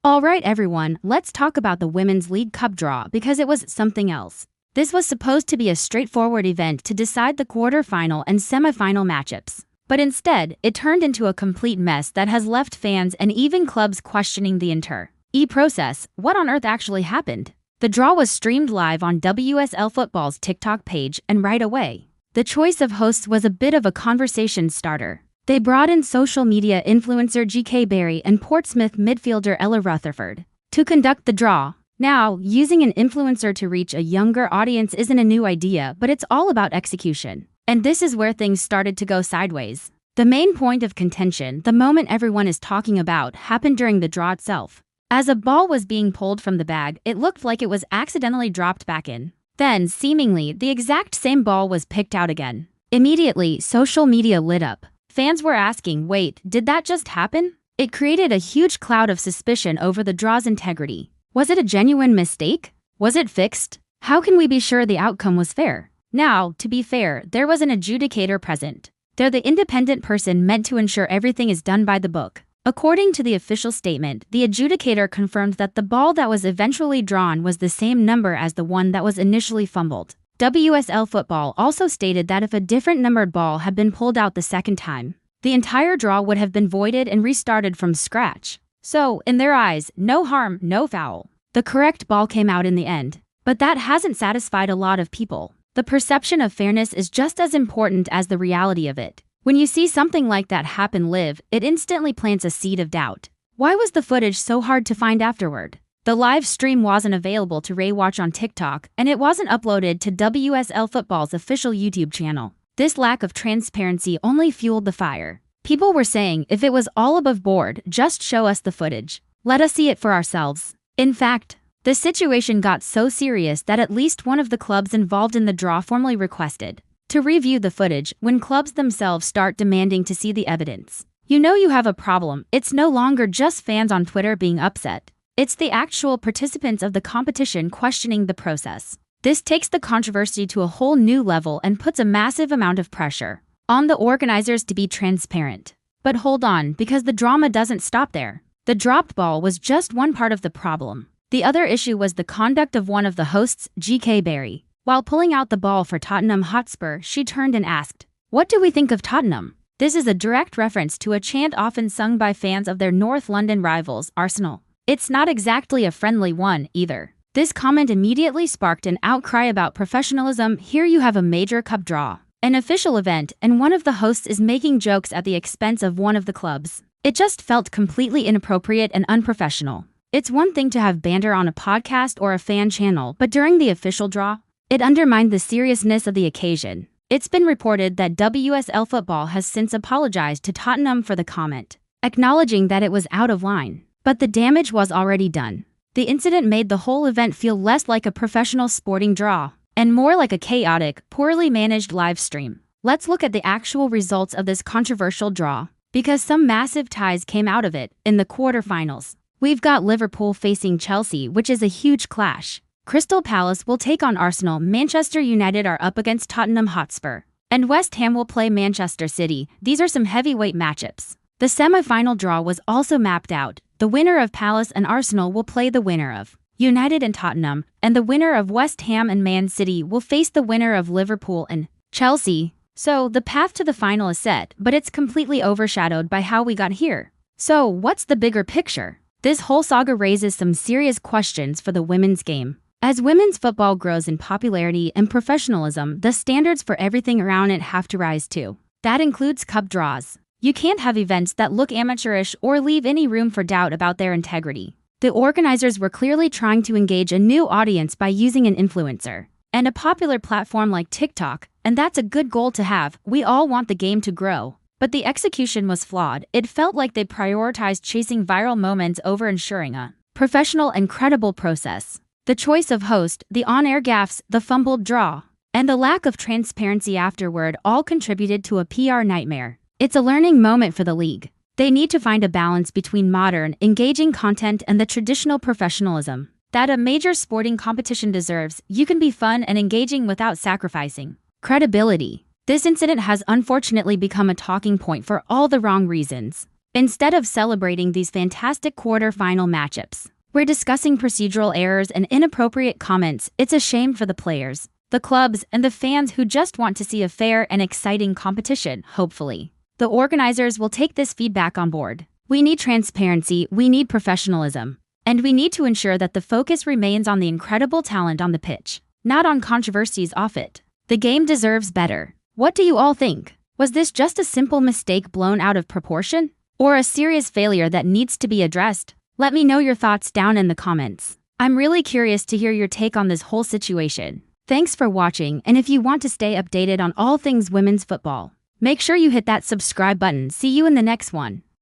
Alright everyone, let's talk about the Women's League Cup draw because it was something else. This was supposed to be a straightforward event to decide the quarter-final and semi-final matchups. But instead, it turned into a complete mess that has left fans and even clubs questioning the entire process. What on earth actually happened? The draw was streamed live on WSL Football's TikTok page, and right away, the choice of hosts was a bit of a conversation starter. They brought in social media influencer GK Barry and Portsmouth midfielder Ella Rutherford to conduct the draw. Now, using an influencer to reach a younger audience isn't a new idea, but it's all about execution. And this is where things started to go sideways. The main point of contention, the moment everyone is talking about, happened during the draw itself. As a ball was being pulled from the bag, it looked like it was accidentally dropped back in. Then, seemingly, the exact same ball was picked out again. Immediately, social media lit up. Fans were asking, wait, did that just happen? It created a huge cloud of suspicion over the draw's integrity. Was it a genuine mistake? Was it fixed? How can we be sure the outcome was fair? Now, to be fair, there was an adjudicator present. They're the independent person meant to ensure everything is done by the book. According to the official statement, the adjudicator confirmed that the ball that was eventually drawn was the same number as the one that was initially fumbled. WSL Football also stated that if a different numbered ball had been pulled out the second time, the entire draw would have been voided and restarted from scratch. So, in their eyes, no harm, no foul. The correct ball came out in the end. But that hasn't satisfied a lot of people. The perception of fairness is just as important as the reality of it. When you see something like that happen live, it instantly plants a seed of doubt. Why was the footage so hard to find afterward? The live stream wasn't available to rewatch on TikTok, and it wasn't uploaded to WSL Football's official YouTube channel. This lack of transparency only fueled the fire. People were saying, if it was all above board, just show us the footage. Let us see it for ourselves. In fact, the situation got so serious that at least one of the clubs involved in the draw formally requested to review the footage. When clubs themselves start demanding to see the evidence, you know you have a problem. It's no longer just fans on Twitter being upset. It's the actual participants of the competition questioning the process. This takes the controversy to a whole new level and puts a massive amount of pressure on the organizers to be transparent. But hold on, because the drama doesn't stop there. The dropped ball was just one part of the problem. The other issue was the conduct of one of the hosts, GK Barry. While pulling out the ball for Tottenham Hotspur, she turned and asked, "What do we think of Tottenham?" This is a direct reference to a chant often sung by fans of their North London rivals, Arsenal. It's not exactly a friendly one, either. This comment immediately sparked an outcry about professionalism. Here you have a major cup draw, an official event, and one of the hosts is making jokes at the expense of one of the clubs. It just felt completely inappropriate and unprofessional. It's one thing to have banter on a podcast or a fan channel, but during the official draw, it undermined the seriousness of the occasion. It's been reported that WSL Football has since apologized to Tottenham for the comment, acknowledging that it was out of line. But the damage was already done. The incident made the whole event feel less like a professional sporting draw and more like a chaotic, poorly managed live stream. Let's look at the actual results of this controversial draw, because some massive ties came out of it. In the quarterfinals, we've got Liverpool facing Chelsea, which is a huge clash. Crystal Palace will take on Arsenal, Manchester United are up against Tottenham Hotspur, and West Ham will play Manchester City. These are some heavyweight matchups. The semi-final draw was also mapped out. The winner of Palace and Arsenal will play the winner of United and Tottenham, and the winner of West Ham and Man City will face the winner of Liverpool and Chelsea. So, the path to the final is set, but it's completely overshadowed by how we got here. So, what's the bigger picture? This whole saga raises some serious questions for the women's game. As women's football grows in popularity and professionalism, the standards for everything around it have to rise too. That includes cup draws. You can't have events that look amateurish or leave any room for doubt about their integrity. The organizers were clearly trying to engage a new audience by using an influencer and a popular platform like TikTok, and that's a good goal to have. We all want the game to grow. But the execution was flawed. It felt like they prioritized chasing viral moments over ensuring a professional and credible process. The choice of host, the on-air gaffes, the fumbled draw, and the lack of transparency afterward all contributed to a PR nightmare. It's a learning moment for the league. They need to find a balance between modern, engaging content and the traditional professionalism that a major sporting competition deserves. You can be fun and engaging without sacrificing credibility. This incident has unfortunately become a talking point for all the wrong reasons. Instead of celebrating these fantastic quarter-final matchups, we're discussing procedural errors and inappropriate comments. It's a shame for the players, the clubs, and the fans who just want to see a fair and exciting competition, hopefully. The organizers will take this feedback on board. We need transparency, we need professionalism, and we need to ensure that the focus remains on the incredible talent on the pitch, not on controversies off it. The game deserves better. What do you all think? Was this just a simple mistake blown out of proportion? Or a serious failure that needs to be addressed? Let me know your thoughts down in the comments. I'm really curious to hear your take on this whole situation. Thanks for watching, and if you want to stay updated on all things women's football, make sure you hit that subscribe button. See you in the next one.